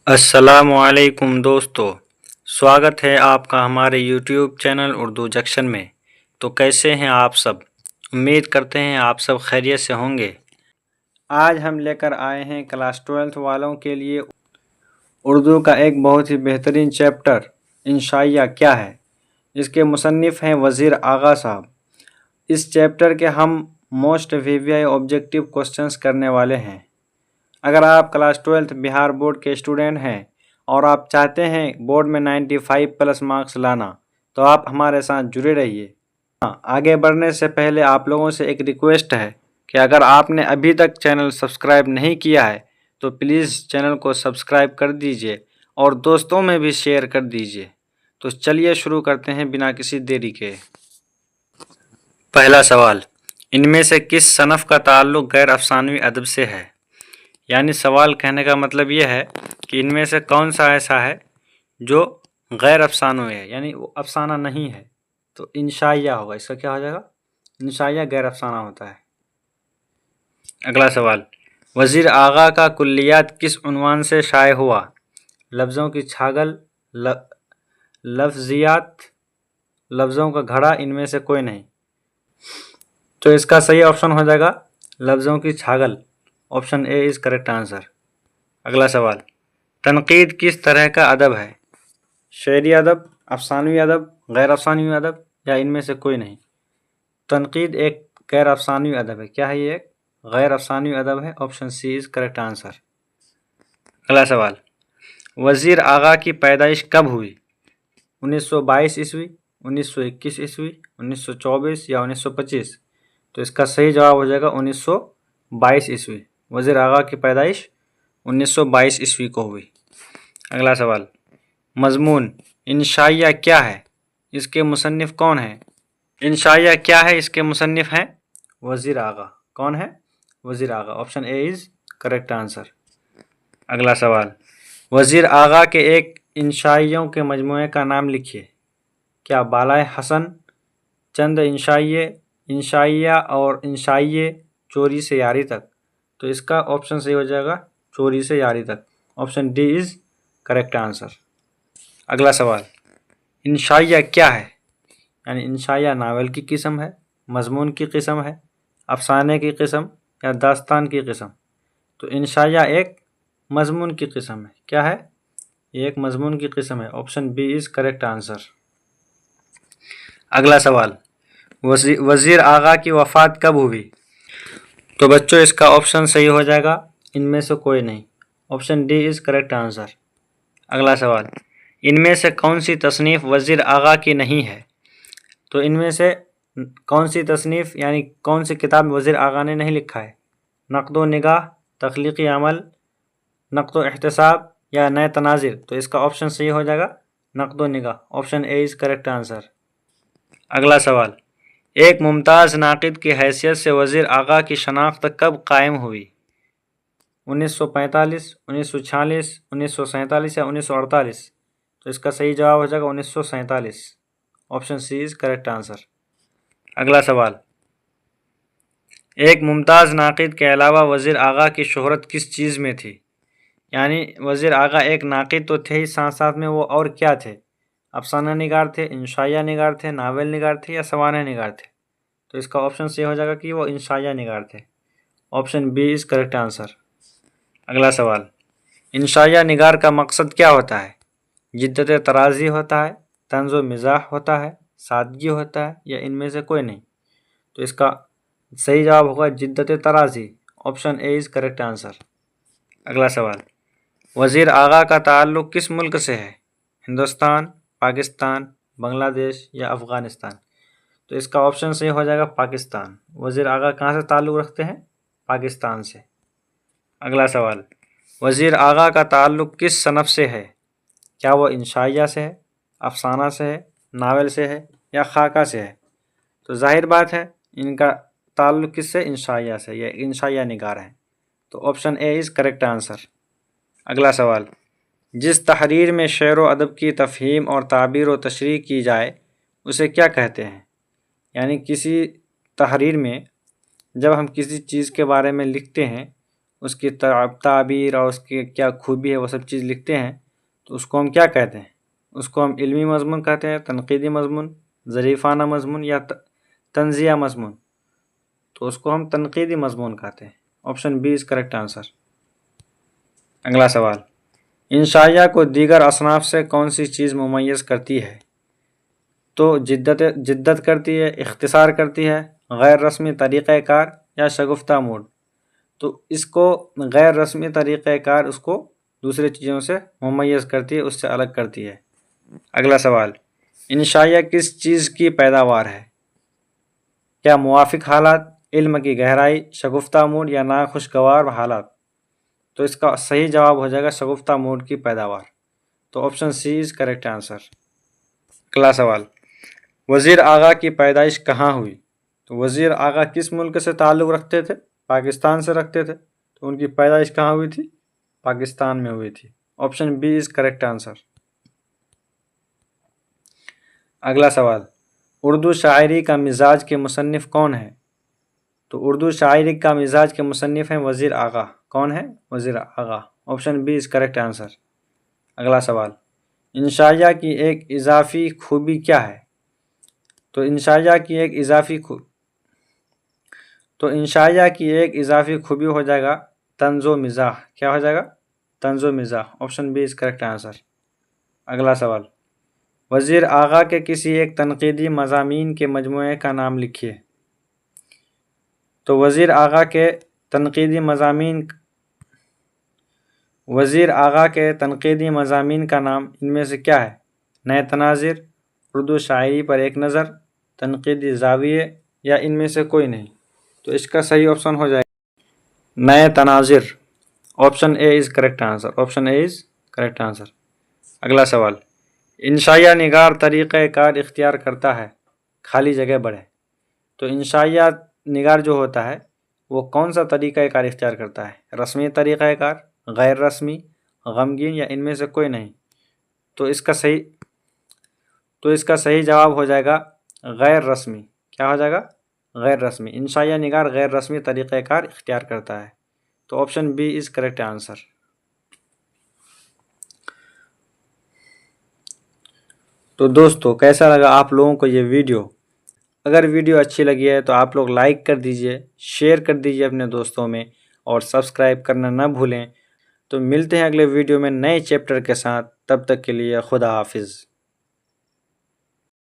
السلام علیکم دوستو، سواگت ہے آپ کا ہمارے یوٹیوب چینل اردو جنکشن میں۔ تو کیسے ہیں آپ سب؟ امید کرتے ہیں آپ سب خیریت سے ہوں گے۔ آج ہم لے کر آئے ہیں کلاس 12 والوں کے لیے اردو کا ایک بہت ہی بہترین چیپٹر انشائیہ کیا ہے۔ اس کے مصنف ہیں وزیر آغا صاحب۔ اس چیپٹر کے ہم موسٹ ویویائی آبجیکٹیو کوسچنز کرنے والے ہیں۔ اگر آپ کلاس 12 بہار بورڈ کے اسٹوڈنٹ ہیں اور آپ چاہتے ہیں بورڈ میں 95+ مارکس لانا تو آپ ہمارے ساتھ جڑے رہیے۔ آگے بڑھنے سے پہلے آپ لوگوں سے ایک ریکویسٹ ہے کہ اگر آپ نے ابھی تک چینل سبسکرائب نہیں کیا ہے تو پلیز چینل کو سبسکرائب کر دیجئے اور دوستوں میں بھی شیئر کر دیجئے۔ تو چلیے شروع کرتے ہیں بنا کسی دیری کے۔ پہلا سوال، ان میں سے کس صنف کا تعلق غیر افسانوی ادب سے ہے؟ یعنی سوال کہنے کا مطلب یہ ہے کہ ان میں سے کون سا ایسا ہے جو غیر افسانوی ہے، یعنی وہ افسانہ نہیں ہے، تو انشائیہ ہوگا۔ اس کا کیا ہو جائے گا؟ انشائیہ غیر افسانہ ہوتا ہے۔ اگلا سوال، وزیر آغا کا کلیات کس عنوان سے شائع ہوا؟ لفظوں کی چھاگل، لفظیات، لفظوں کا گھڑا، ان میں سے کوئی نہیں۔ تو اس کا صحیح آپشن ہو جائے گا لفظوں کی چھاگل۔ Option A is correct answer. اگلا سوال، تنقید کس طرح کا ادب ہے؟ شعری ادب، افسانوی ادب، غیر افسانوی ادب، یا ان میں سے کوئی نہیں؟ تنقید ایک غیر افسانوی ادب ہے۔ کیا ہے یہ؟ ایک غیر افسانوی ادب ہے۔ Option C is correct answer. اگلا سوال، وزیر آغا کی پیدائش کب ہوئی؟ 1922 عیسوی، 1921 عیسوی، 1924 یا 1925؟ تو اس کا صحیح جواب ہو جائے گا 1922 عیسوی۔ وزیر آغا کی پیدائش 1922 عیسوی کو ہوئی۔ اگلا سوال، مضمون انشائیہ کیا ہے؟ اس کے مصنف کون ہیں؟ انشائیہ کیا ہے؟ اس کے مصنف ہیں وزیر آغا۔ کون ہے؟ Wazir Agha. Option A is correct answer. اگلا سوال، وزیر آغا کے ایک انشائیوں کے مجموعے کا نام لکھیے۔ کیا بالائے حسن، چند انشائیے، انشائیہ اور انشائیے چوری سے یاری تک؟ تو اس کا آپشن صحیح ہو جائے گا چوری سے یاری تک۔ Option D is correct answer. اگلا سوال، انشائیہ کیا ہے؟ یعنی انشائیہ ناول کی قسم ہے، مضمون کی قسم ہے، افسانے کی قسم یا داستان کی قسم؟ تو انشائیہ ایک مضمون کی قسم ہے۔ کیا ہے؟ یہ ایک مضمون کی قسم ہے۔ Option B is correct answer. اگلا سوال، وزیر آغا کی وفات کب ہوئی؟ تو بچوں اس کا آپشن صحیح ہو جائے گا ان میں سے کوئی نہیں۔ Option D is correct answer. اگلا سوال، ان میں سے کون سی تصنیف وزیر آغا کی نہیں ہے؟ تو ان میں سے کون سی تصنیف یعنی کون سی کتاب وزیر آغا نے نہیں لکھا ہے؟ نقد و نگاہ، تخلیقی عمل، نقد و احتساب یا نئے تناظر؟ تو اس کا آپشن صحیح ہو جائے گا نقد و نگاہ۔ Option A is correct answer. اگلا سوال، ایک ممتاز ناقد کی حیثیت سے وزیر آغا کی شناخت کب قائم ہوئی؟ 1945، 1946، 1947 یا 1948؟ تو اس کا صحیح جواب ہو جائے گا 1947۔ Option C is correct answer. اگلا سوال، ایک ممتاز ناقد کے علاوہ وزیر آغا کی شہرت کس چیز میں تھی؟ یعنی وزیر آغا ایک ناقد تو تھے ہی، ساتھ ساتھ میں وہ اور کیا تھے؟ افسانہ نگار تھے، انشائیہ نگار تھے، ناول نگار تھے یا سوانح نگار تھے؟ تو اس کا آپشن صحیح ہو جائے گا کہ وہ انشائیہ نگار تھے۔ Option B is correct answer. اگلا سوال، انشائیہ نگار کا مقصد کیا ہوتا ہے؟ جدت طرازی ہوتا ہے، طنز و مزاح ہوتا ہے، سادگی ہوتا ہے یا ان میں سے کوئی نہیں؟ تو اس کا صحیح جواب ہوگا جدت طرازی۔ Option A is correct answer. اگلا سوال، وزیر آغا کا تعلق کس ملک سے ہے؟ ہندوستان، پاکستان، بنگلہ دیش یا افغانستان؟ تو اس کا آپشن صحیح ہو جائے گا پاکستان۔ وزیر آغا کہاں سے تعلق رکھتے ہیں؟ پاکستان سے۔ اگلا سوال، وزیر آغا کا تعلق کس صنف سے ہے؟ کیا وہ انشائیہ سے ہے، افسانہ سے ہے، ناول سے ہے یا خاکہ سے ہے؟ تو ظاہر بات ہے ان کا تعلق کس سے؟ انشائیہ سے، یا انشائیہ نگار ہیں۔ تو option A is correct answer. اگلا سوال، جس تحریر میں شعر و ادب کی تفہیم اور تعبیر و تشریح کی جائے اسے کیا کہتے ہیں؟ یعنی کسی تحریر میں جب ہم کسی چیز کے بارے میں لکھتے ہیں اس کی تعبیر اور اس کی کیا خوبی ہے وہ سب چیز لکھتے ہیں تو اس کو ہم کیا کہتے ہیں؟ اس کو ہم علمی مضمون کہتے ہیں، تنقیدی مضمون، ظریفانہ مضمون یا طنزیہ مضمون؟ تو اس کو ہم تنقیدی مضمون کہتے ہیں۔ Option B is correct answer. اگلا سوال، انشائیہ کو دیگر اصناف سے کون سی چیز ممیز کرتی ہے؟ تو جدت کرتی ہے، اختصار کرتی ہے، غیر رسمی طریقہ کار یا شگفتہ موڈ؟ تو اس کو غیر رسمی طریقہ کار اس کو دوسری چیزوں سے ممیز کرتی ہے، اس سے الگ کرتی ہے۔ اگلا سوال، انشائیہ کس چیز کی پیداوار ہے؟ کیا موافق حالات، علم کی گہرائی، شگفتہ موڈ یا ناخوشگوار حالات؟ تو اس کا صحیح جواب ہو جائے گا شگفتہ موڈ کی پیداوار۔ تو option C is correct answer. اگلا سوال، وزیر آغا کی پیدائش کہاں ہوئی؟ تو وزیر آغا کس ملک سے تعلق رکھتے تھے؟ پاکستان سے رکھتے تھے۔ تو ان کی پیدائش کہاں ہوئی تھی؟ پاکستان میں ہوئی تھی۔ Option B is correct answer. اگلا سوال، اردو شاعری کا مزاج کے مصنف کون ہے؟ تو اردو شاعری کا مزاج کے مصنف ہیں وزیر آغا۔ کون ہے؟ Wazir Agha. Option B is correct answer. اگلا سوال، انشائیہ کی ایک اضافی خوبی کیا ہے؟ تو انشائیہ کی ایک اضافی خوبی ہو جائے گا طنز و مزاح۔ کیا ہو جائے گا؟ طنز و مزاح۔ Option B is correct answer. اگلا سوال، وزیر آغا کے کسی ایک تنقیدی مضامین کے مجموعے کا نام لکھیے۔ تو وزیر آغا کے تنقیدی مضامین کا نام ان میں سے کیا ہے؟ نئے تناظر، اردو شاعری پر ایک نظر، تنقیدی زاویے یا ان میں سے کوئی نہیں؟ تو اس کا صحیح آپشن ہو جائے گا نئے تناظر۔ Option A is correct answer. Option A is correct answer. اگلا سوال، انشائیہ نگار طریقہ کار اختیار کرتا ہے، خالی جگہ بڑھے۔ تو انشائیہ نگار جو ہوتا ہے وہ کون سا طریقہ کار اختیار کرتا ہے؟ رسمی طریقہ کار، غیر رسمی، غمگین یا ان میں سے کوئی نہیں؟ تو اس کا صحیح جواب ہو جائے گا غیر رسمی۔ کیا ہو جائے گا؟ غیر رسمی۔ انشائیہ نگار غیر رسمی طریقہ کار اختیار کرتا ہے۔ تو option B is correct answer. تو دوستو کیسا لگا آپ لوگوں کو یہ ویڈیو؟ اگر ویڈیو اچھی لگی ہے تو آپ لوگ لائک کر دیجئے، شیئر کر دیجئے اپنے دوستوں میں، اور سبسکرائب کرنا نہ بھولیں۔ تو ملتے ہیں اگلے ویڈیو میں نئے چیپٹر کے ساتھ، تب تک کے لیے خدا حافظ۔